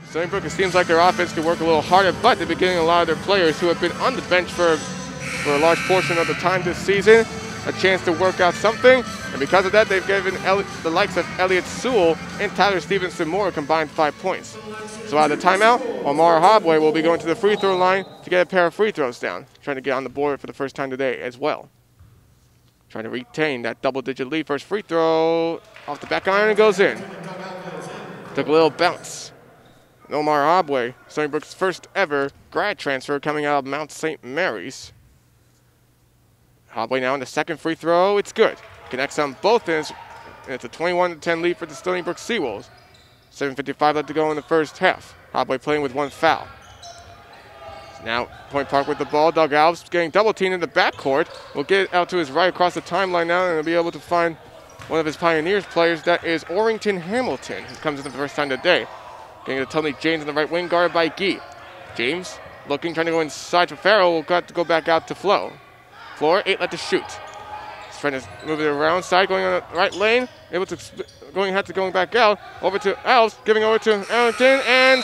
Stony Brook, it seems like their offense could work a little harder, but they've been getting a lot of their players who have been on the bench for a large portion of the time this season a chance to work out something. And because of that, they've given the likes of Elliott Sewell and Tyler Stevenson Moore combined 5 points. So out of the timeout, Omar Hobway will be going to the free throw line to get a pair of free throws down, trying to get on the board for the first time today as well. Trying to retain that double-digit lead. First free throw off the back iron and goes in. Took a little bounce. And Omar Hobway, Stony Brook's first ever grad transfer coming out of Mount St. Mary's. Hobway now on the second free throw. It's good. Connects on both ends. And it's a 21-10 lead for the Stony Brook Seawolves. 7:55 left to go in the first half. Hobway playing with 1 foul. Now Point Park with the ball. Doug Alves getting double teamed in the backcourt. Will get it out to his right across the timeline now, and he'll be able to find one of his Pioneers players. That is Orrington Hamilton, who comes in the first time today. Getting to Tony James on the right wing, guarded by Gee. James looking, trying to go inside to Farrell. Will got to go back out to Flo. Floor, 8 left to shoot. He's trying to move it around side, going on the right lane. Able to going back out. Over to Alves, giving over to Hamilton, and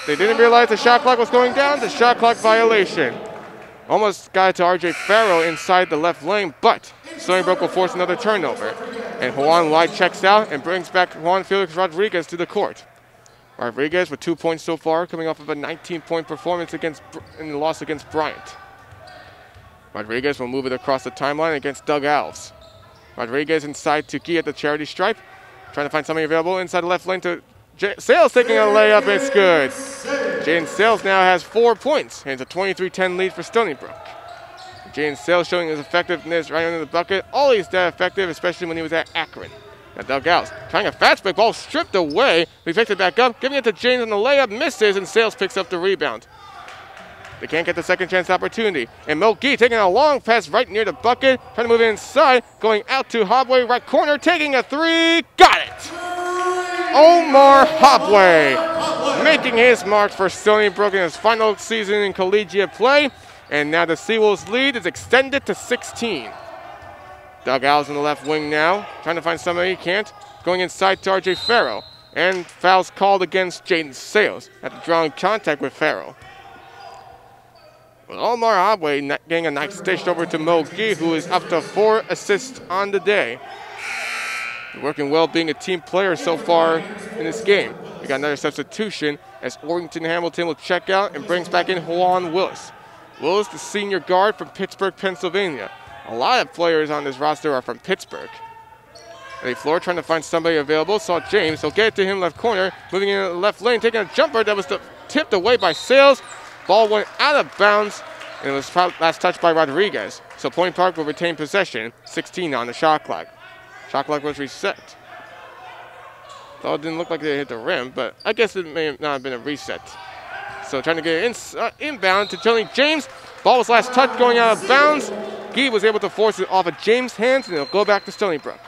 they didn't realize the shot clock was going down. The shot clock violation. Almost got to R.J. Farrell inside the left lane, but Stony Brook will force another turnover. And Juan White checks out and brings back Juan Felix Rodriguez to the court. Rodriguez with 2 points so far, coming off of a 19-point performance in the loss against Bryant. Rodriguez will move it across the timeline against Doug Alves. Rodriguez inside to Gee at the charity stripe. Trying to find somebody available inside the left lane to Sales, taking a layup. It's good. Jaden Sales now has 4 points. And it's a 23-10 lead for Stony Brook. Jaden Sales showing his effectiveness right under the bucket. Always that effective, especially when he was at Akron. Now Doug Alves trying a fast break, ball stripped away. He picks it back up, giving it to James on the layup, misses, and Sales picks up the rebound. They can't get the second chance opportunity. And Mo Gee taking a long pass right near the bucket, trying to move it inside, going out to Hobway, right corner, taking a 3, got it! Omar Hobway making his mark for Stony Brook in his final season in collegiate play. And now the Seawolves lead is extended to 16. Doug Alves in the left wing now, trying to find somebody he can't. Going inside to R.J. Farrell. And fouls called against Jaden Sales after drawing contact with Farrell. With Omar Hobway getting a nice dish over to Mo Gee, who is up to 4 assists on the day. Working well, being a team player so far in this game. We got another substitution as Orrington Hamilton will check out and brings back in Juan Willis. Willis, the senior guard from Pittsburgh, Pennsylvania. A lot of players on this roster are from Pittsburgh. Eddie Floor trying to find somebody available. Saw James. He'll get it to him left corner. Moving in the left lane, taking a jumper that was tipped away by Sales. Ball went out of bounds, and it was last touched by Rodriguez. So Point Park will retain possession. 16 on the shot clock. Shot clock was reset. Though it didn't look like they hit the rim, but I guess it may not have been a reset. So trying to get it inbound to Tony James. Ball was last touched going out of bounds. Gee was able to force it off of James' hands, and it'll go back to Stony Brook.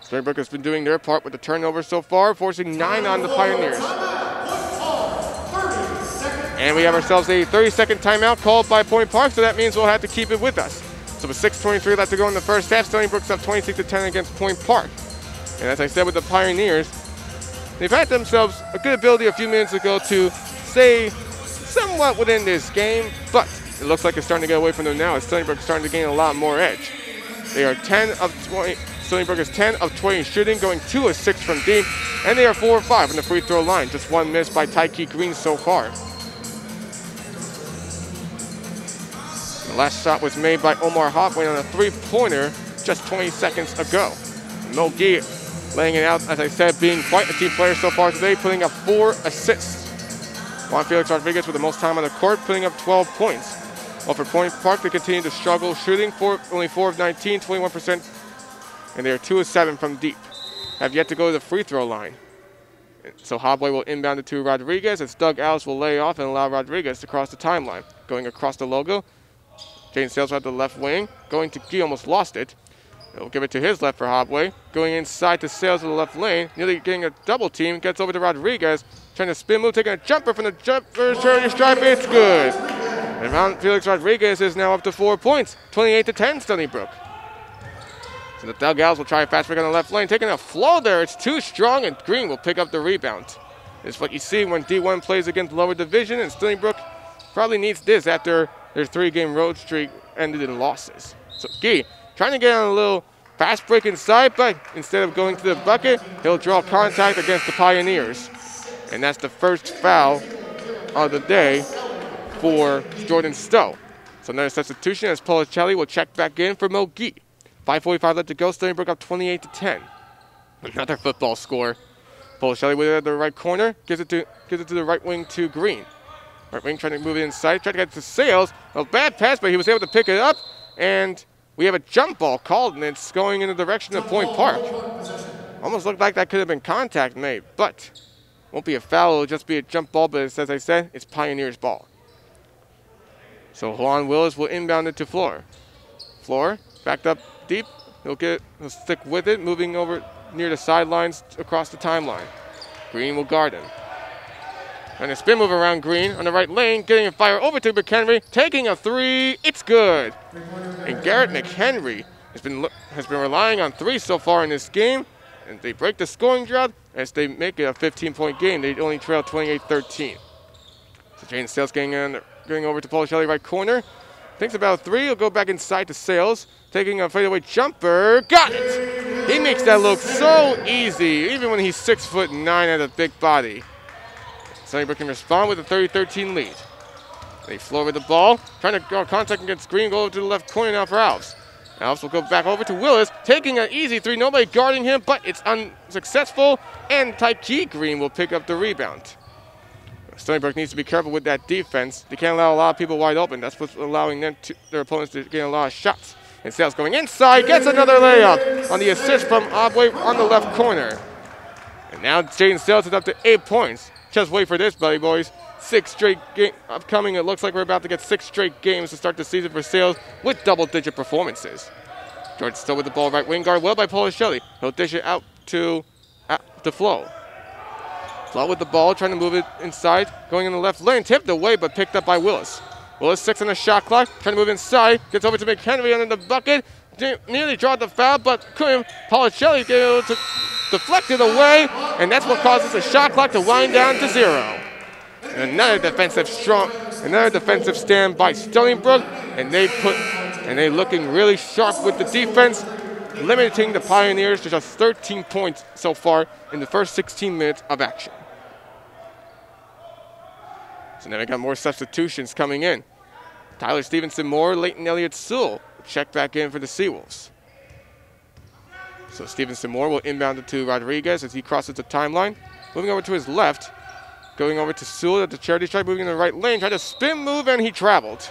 Stony Brook has been doing their part with the turnover so far, forcing 9 on the Pioneers. And we have ourselves a 30-second timeout called by Point Park, so that means we'll have to keep it with us. So with 6:23 left to go in the first half, Stony Brook's up 26-10 against Point Park. And as I said with the Pioneers, they've had themselves a good ability a few minutes ago to stay somewhat within this game, but it looks like it's starting to get away from them now as Stony Brook is starting to gain a lot more edge. They are 10 of 20. Stony Brook is 10 of 20 shooting, going 2 of 6 from deep, and they are 4 of 5 from the free throw line. Just 1 miss by Tyke Green so far. The last shot was made by Omar Hobway on a 3-pointer just 20 seconds ago. Mo Gee laying it out, as I said, being quite a team player so far today, putting up 4 assists. Juan Felix Rodriguez with the most time on the court, putting up 12 points. While for Point Park, they continue to struggle shooting, only 4 of 19, 21%, and they are 2 of 7 from deep. Have yet to go to the free throw line. So Hobway will inbound it to Rodriguez as Doug Alves will lay off and allow Rodriguez to cross the timeline. Going across the logo, Jaden Sales at the left wing. Going to Gee, almost lost it. He'll give it to his left for Hobway. Going inside to Sales in the left lane. Nearly getting a double team. Gets over to Rodriguez. Trying to spin move, taking a jumper from the charity stripe. It's good. And Juan Felix Rodriguez is now up to 4 points. 28-10 Stony Brook. So the Doug Alves will try a fast break on the left lane. Taking a flow there. It's too strong, and Green will pick up the rebound. It's what you see when D1 plays against lower division, and Stony Brook probably needs this after their 3-game road streak ended in losses. So Gee trying to get on a little fast break inside, but instead of going to the bucket, he'll draw contact against the Pioneers. And that's the first foul of the day for Jordan Stowe. So another substitution as Policelli will check back in for Mo Gee. 5:45 left to go. Stony Brook up 28-10. Another football score. Policelli with it at the right corner, gives it to the right wing to Green. Right wing trying to move it inside, trying to get to Sales. A bad pass, but he was able to pick it up, and we have a jump ball called, and it's going in the direction of Point Park. Almost looked like that could have been contact made, but won't be a foul. It'll just be a jump ball, but as I said, it's Pioneers' ball. So Juan Willis will inbound it to Floor. Floor backed up deep. He'll stick with it, moving over near the sidelines across the timeline. Green will guard him. And a spin move around Green on the right lane, getting a fire over to McHenry, taking a 3. It's good. And Garrett McHenry has been relying on 3 so far in this game, and they break the scoring drought as they make it a 15-point game. They only trail 28-13. So Jaden Sales getting over to Policelli right corner. Thinks about 3. He'll go back inside to Sales, taking a fadeaway jumper. Got it! He makes that look so easy, even when he's 6'9" and a big body. Stony Brook can respond with a 30-13 lead. They floor with the ball, trying to draw contact against Green, go over to the left corner now for Alves. Alves will go back over to Willis, taking an easy 3, nobody guarding him, but it's unsuccessful, and Tyke Green will pick up the rebound. Stony Brook needs to be careful with that defense. They can't allow a lot of people wide open. That's what's allowing their opponents to get a lot of shots. And Sales going inside, gets another layup on the assist from Obway on the left corner. And now Jaden Sales is up to 8 points. Just wait for this, buddy boys. 6 straight games upcoming. It looks like we're about to get 6 straight games to start the season for Sales with double-digit performances. George still with the ball, right wing guard, well by Policelli. He'll dish it out to Flo. Flo with the ball, trying to move it inside, going in the left lane, tipped away but picked up by Willis. Willis 6 on the shot clock, trying to move inside, gets over to McHenry under the bucket, nearly drawed the foul, but couldn't. Policelli able to deflect it away, and that's what causes the shot clock to wind down to 0. And another defensive stand by Stony Brook, and they looking really sharp with the defense, limiting the Pioneers to just 13 points so far in the first 16 minutes of action. So now we got more substitutions coming in. Tyler Stevenson-Moore, Leighton Elliott-Sewell check back in for the Seawolves. So Stevenson-Moore will inbound it to Rodriguez as he crosses the timeline. Moving over to his left, going over to Sewell at the charity stripe, moving in the right lane, trying to spin move, and he traveled.